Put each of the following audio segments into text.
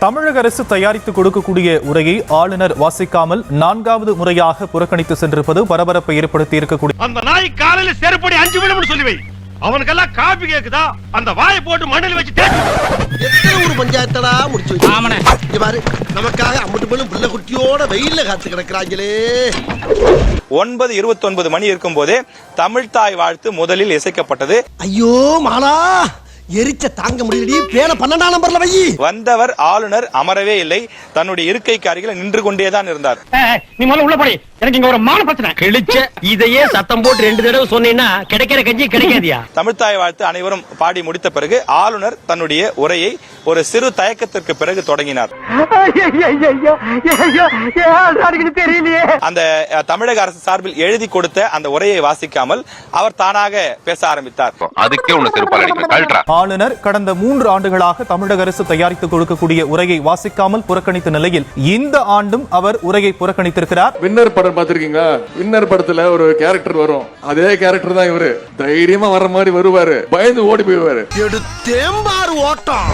தமிழக அரசு தயாரித்து கொடுக்கக்கூடிய உரையை ஆளுநர் வாசிக்காமல் 4வது முறையாக புறக்கணித்து சென்றிருப்பது பரபரப்பை ஏற்படுத்தி இருக்கக்கூடிய அந்த நாய் காலையில செருப்படி 5 விழும்னு சொல்லி வை. அவனுக்கெல்லாம் காபி கேக்குதா அந்த வாயை போட்டு மண்ணில் வச்சு எத்தனை ஒரு பஞ்சாயத்தடா முடிச்சு வச்சு பாரு, நமக்காக அம்பட்டு போலும் பிள்ளை குட்டியோட வெயில்ல காத்து கிடக்குறாங்களே. 9:29 மணி இருக்கும் போதே தமிழ் தாய் வாழ்த்து முதலில் இசைக்கப்பட்டது. ஐயோ மாலா, எரிச்ச தாங்க முடியலடி, பேன 12ஆம் நம்பர்ல வை. வந்தவர் ஆளுநர் அமரவே இல்லை, தன்னுடைய இருக்கைக்கு அருகில் நின்று கொண்டேதான் இருந்தார். நீ முதல்ல உள்ள போடி, எனக்கு இங்க ஒரு மான பிரச்சனை. கிழிச்ச இதையே சத்தம் போட்டு 2 தடவை சொன்னீங்கன்னா கிடைக்கிற கஞ்சி கிடைக்காதியா? தமிழ் தாய் வாழ்த்து அனைவரும் பாடி முடித்த பிறகு ஆளுநர் தன்னுடைய உரையை ஒரு சிறு தயக்கத்திற்கு பிறகு தொடங்கினார். அந்த தமிழக அரசு சார்பில் எழுதி கொடுத்த அந்த உரையை வாசிக்காமல் அவர் தானாக பேச ஆரம்பித்தார். அதுக்கே உனக்கு செருப்பால் அடிக்கிறேன். ஆளுநர் கடந்த 3 ஆண்டுகளாக தமிழக அரசு தயாரித்து கொடுக்கக்கூடிய உரையை வாசிக்காமல் புறக்கணித்த நிலையில் இந்த ஆண்டும் அவர் உரையை புறக்கணித்திருக்கிறார். வின்னர் படம் பார்த்திருக்கீங்களா? வின்னர் படத்துல ஒரு கேரக்டர் வரும், அதே கேரக்டர் தான் இவரு. தைரியமா வர்ற மாதிரி வருவாரு, பயந்து ஓடி போயிடுவாரு. எடுத்தேம்பாரு ஓட்டம்.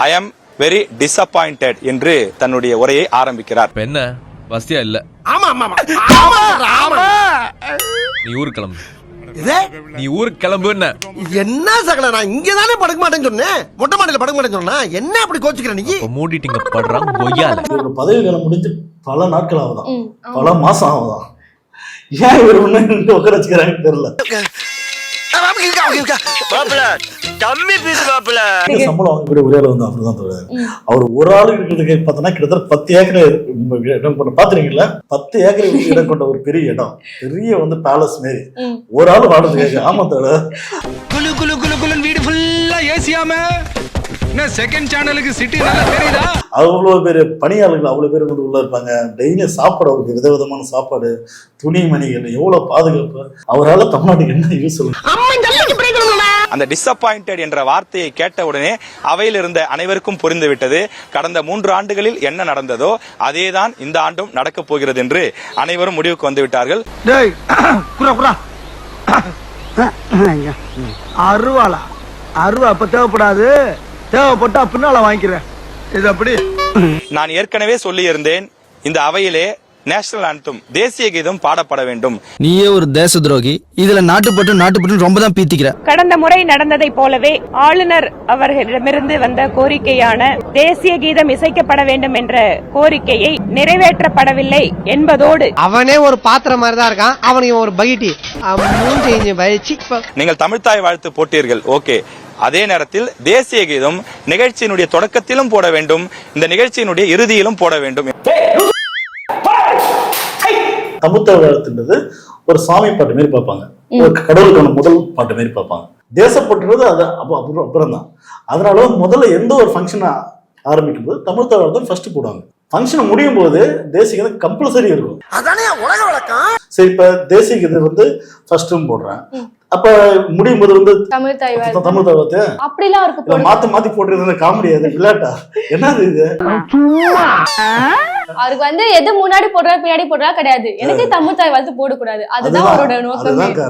I am very disappointed என்று தன்னுடைய உரையை ஆரம்பிக்கிறார். என்ன வசதியா இல்ல? ஆமா ஆமா ஆமா ஆமா. நீ ஊருக்கு கிளம்பு. நீ ஊருக்கு கிளம்பு. என்ன சகல, நான் இங்க தானே படுக்க மாட்டேன்னு சொன்னேன், மொட்டை மாடியில படுக்க மாட்டேன்னு சொன்னா என்ன அப்படி கோச்சுக்கிற நீ? மூடிட்டிங்க படுறான் கொய்யால. ஒரு பதவி காலம் முடிஞ்சு பல நாட்கள் ஆகுதான், பல மாசம் ஆகுதான். ஏன் இவர் ஒண்ணு உட்கார வச்சுக்கிறாங்கன்னு தெரியல. சம்பளம் வாங்கக்கூடிய ஒரே வந்து அப்படிதான் தோழர். அவர் ஒரு ஆளு இருக்கிறதுக்கு பார்த்தோன்னா கிட்டத்தட்ட 10 ஏக்கர் இடம் கொண்ட பாத்துறீங்களா? 10 ஏக்கர் இடம் கொண்ட ஒரு பெரிய இடம், பெரிய வந்து பேலஸ் மாரி ஒரு ஆள் வாடுறதுக்கு. ஆமா தோழர், குளு குளு குளு குளு வீடு ஃபுல்லா ஏசியாம செகண்ட் சேனலுக்கு சிட்டி நல்லா தெரியுதா? அவ்வளவு பேர் பணியாளர்கள் அவ்வளவு பேர் வந்து உள்ள இருப்பாங்க. டெய்லி சாப்பாடு, அவருக்கு விதவிதமான சாப்பாடு, துணி மணிகள், எவ்வளவு பாதுகாப்பு. அவரால் தமிழ்நாட்டுக்கு என்ன யூஸ் சொல்லுங்க? அந்த டிசப்பாயிண்டட் என்ற வார்த்தையை கேட்ட உடனே அவையில் இருந்த அனைவருக்கும் புரிந்துவிட்டது, கடந்த 3 ஆண்டுகளில் என்ன நடந்ததோ அதேதான் இந்த ஆண்டும் நடக்கப் போகிறது என்று அனைவரும் முடிவுக்கு வந்து விட்டார்கள். அருவாளா? அருவா அப்ப தேவைப்படாது, தேவைப்பட்டா பின்னால வாங்கிக்கிறேன். இது அப்படி. நான் ஏற்கனவே சொல்லி இருந்தேன், இந்த அவையிலே நேஷனல் ஆந்தம் தேசிய கீதம் பாடப்பட வேண்டும். நீயே ஒரு தேச துரோகி, இதுல நாட்டுப்பட்டு ரொம்ப தான் பீத்திக்கிற. கடந்த முறை நடந்ததை போலவே ஆளுநர் அவர்களிடமிருந்து வந்த கோரிக்கையான தேசிய கீதம் இசைக்கப்பட வேண்டும் என்ற கோரிக்கையை நிறைவேற்றப்படவில்லை என்பதோடு அவனே ஒரு பாத்திரம் மாதிரி தான் இருக்கான், அவனுக்கு ஒரு பகிட்டி. நீங்கள் தமிழ்த்தாய் வாழ்த்து போட்டீர்கள், ஓகே. அதே நேரத்தில் தேசிய கீதம் நிகழ்ச்சியினுடைய தொடக்கத்திலும் போட வேண்டும், இந்த நிகழ்ச்சியினுடைய இறுதியிலும் போட வேண்டும். தமிழ்த்தாய் வாழ்த்துன்றது ஒரு சாமி பாட்டு மாரி பார்ப்பாங்க, ஒரு கடவுளுக்கான முதல் பாட்டு மாரி பார்ப்பாங்க. தேசப்பட்டுறது அது அப்புறம் தான். அதனால முதல்ல எந்த ஒரு ஃபங்க்ஷன் ஆரம்பிக்கும் போது தமிழ்த்தாய் வாழ்த்து ஃபர்ஸ்ட் போடுவாங்க. ஃபங்க்ஷன் முடியும் போது தேசிய கீதம் கம்பல்சரி இருக்கும். அதானே உலக வழக்கம். சரி, இப்ப தேசிய கீதம் வந்து ஃபர்ஸ்டும் போடுறேன், அப்ப முடியும் போது வந்து தமிழ்த்தாய் வாழ்த்து அப்படிலாம் இருக்கு. மாத்தி போட்டு காமெடி, அது விளையாட்டா? என்னது இது? அவருக்கு வந்து எது முன்னாடி போடுறா பின்னாடி போடுறா கிடையாது, எனக்கு தமிழ்த்தாய் வாழ்த்து போடக்கூடாது, அதுதான் அவரோட நோக்கம்.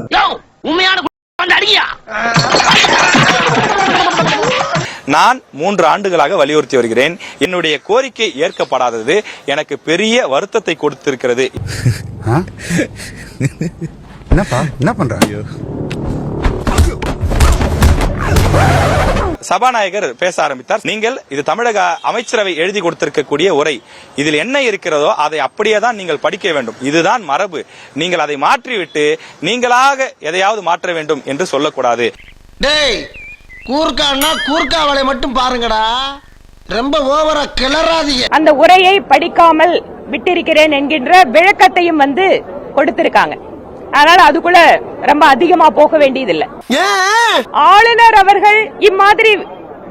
நான் 3 ஆண்டுகளாக வலியுறுத்தி வருகிறேன். என்னுடைய கோரிக்கை ஏற்கப்படாதது எனக்கு பெரிய வருத்தத்தை கொடுத்திருக்கிறது. என்ன பண்ற? சபாநாயகர் பேச ஆரம்பித்தார். நீங்கள் இது தமிழக அமைச்சரவை எழுதி கொடுத்திருக்கக்கூடிய உரை, இதில் என்ன இருக்கிறதோ அதை அப்படியே தான் நீங்கள் படிக்க வேண்டும், இதுதான் மரபு. நீங்கள் அதை மாற்றிவிட்டு நீங்களாக எதையாவது மாற்ற வேண்டும் என்று சொல்லக்கூடாது. டேய், கூர்க்கான்னா கூர்க்கா வேலை மட்டும் பாருங்கடா, ரொம்ப ஓவரா கிளறாதீங்க. அந்த உரையை படிக்காமல் விட்டிருக்கிறேன் என்கின்ற விளக்கத்தையும் வந்து கொடுத்திருக்காங்க. அதனால அதுக்குள்ள ரொம்ப அதிகமா போக வேண்டியதில்லை. ஆளுநர் அவர்கள் இம்மாதிரி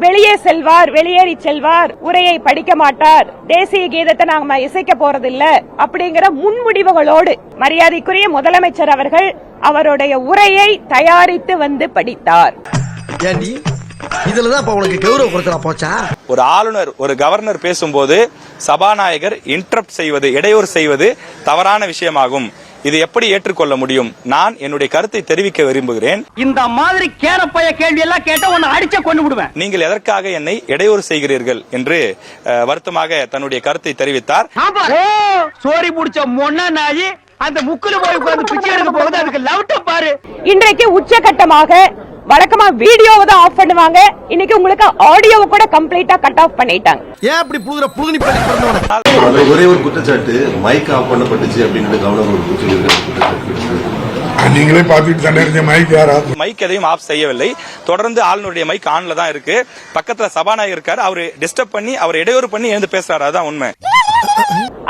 வெளியேறி செல்வார், உரையை படிக்க மாட்டார், தேசிய கீதத்தை நாம இசைக்க போறதில்ல அப்படிங்கிற முன்முடிவுகளோடு மரியாதைக்குரிய முதலமைச்சர் அவர்கள் அவருடைய உரையை தயாரித்து வந்து படித்தார். இதுலதான் உனக்கு கௌரவ கொடுத்தா போச்சா? ஒரு ஆளுநர், ஒரு கவர்னர் பேசும்போது சபாநாயகர் இன்டரப்ட் செய்வது, இடையூறு செய்வது தவறான விஷயமாகும். இது எப்படி ஏற்றுக்கொள்ள முடியும்? நான் என்னுடைய கருத்தை தெரிவிக்க விரும்புகிறேன். இந்த மாதிரி கேரப்பைய கேள்வி எல்லாம் கேட்ட உன்னை அடிச்ச கொண்டு விடுவேன். நீங்கள் எதற்காக என்னை இடையூறு செய்கிறீர்கள் என்று வருத்தமாக தன்னுடைய கருத்தை தெரிவித்தார். சோரி புடிச்ச மொன்னா நாயி அந்த முக்குல போய் உட்கார்ந்து பிச்சை எடுக்க போகுது. அதுக்கு லவுட்ட பாரு. இன்றைக்கு உச்சகட்டமாக வழக்கமா வீடியோவை தான் ஆஃப் பண்ணுவாங்க. இன்னைக்கு உங்களுக்கு ஆடியோவை கூட கம்ப்ளீட்டா கட் ஆஃப் பண்ணிட்டாங்க. ஏன் அப்படி புதுனி பண்ணி பிறந்தவன? ஒரே ஒரு குற்றச்சாட்டு, மைக் ஆஃப் பண்ணப்பட்டுச்சு அப்படின்னு கவர்னர் நீங்களே பாத்துட்டு மைக் எதையும் ஆஃப் செய்யவில்லை. தொடர்ந்து ஆளுநருடைய மைக் ஆன்ல தான் இருக்கு. பக்கத்துல சபாநாயகர் இருக்காரு. அவரு டிஸ்டர்ப் பண்ணி அவர் இடையூறு பண்ணி எழுந்து பேசுறாரு. அதான் உண்மை.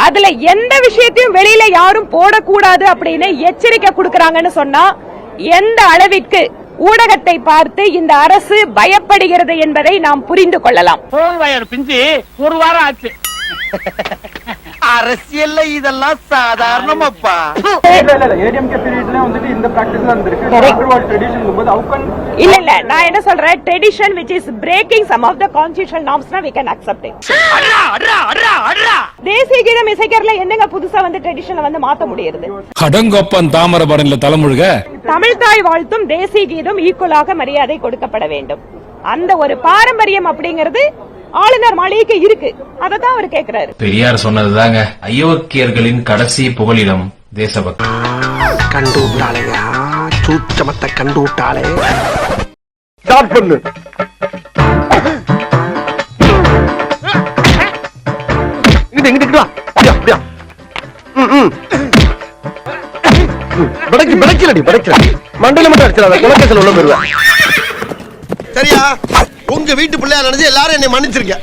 அதுல எந்த விஷயத்தையும் வெளியில யாரும் போடக்கூடாது அப்படின்னு எச்சரிக்கை கொடுக்கறாங்கன்னு சொன்னா எந்த அளவிற்கு ஊடகத்தை பார்த்து இந்த அரசு பயப்படுகிறது என்பதை நாம் புரிந்து கொள்ளலாம். பிஞ்சு ஒரு வாரம் ஆச்சு. அரசியல்ல இதெல்லாம் சாதாரணமாப்பா. இல்ல இல்ல, நான் என்ன சொல்றேன், tradition which is breaking some of the constitutional norms we can accept it. தேசிய கீதம் இசைக்கிறதுல என்னங்க புதுசா வந்து ட்ரெடிஷனை வந்து மாத்த முடியாது? அடங்கொப்பன் தாமரபரணில தலைமுழுக தமிழ் தாய் வாழ்த்தும் தேசிய கீதம் ஈக்குவலாக மரியாதை கொடுக்கப்பட வேண்டும். அந்த ஒரு பாரம்பரியம் அப்படிங்கிறது ஆளுநர் மாளிகைக்கு இருக்கு. அததான் அவர் கேட்கிறாரு. பெரியார் சொன்னதுதாங்க, அயோக்கியர்களின் கடைசி புகலிடம் தேசபக்தி. கண்டு விட்டாளையா, சூச்சமத்தை கண்டு விட்டாளே. ஸ்டார்ட் பண்ணு. இங்கிட்டு வா. அப்படியா படைக்கலடி மண்டல மட்டும் அடிச்சிடாத. குலக்கேசல் உள்ள போயிருவேன். சரியா? உங்க வீட்டு பிள்ளையா நினைச்சு எல்லாரும் என்னை மன்னிச்சிருக்க.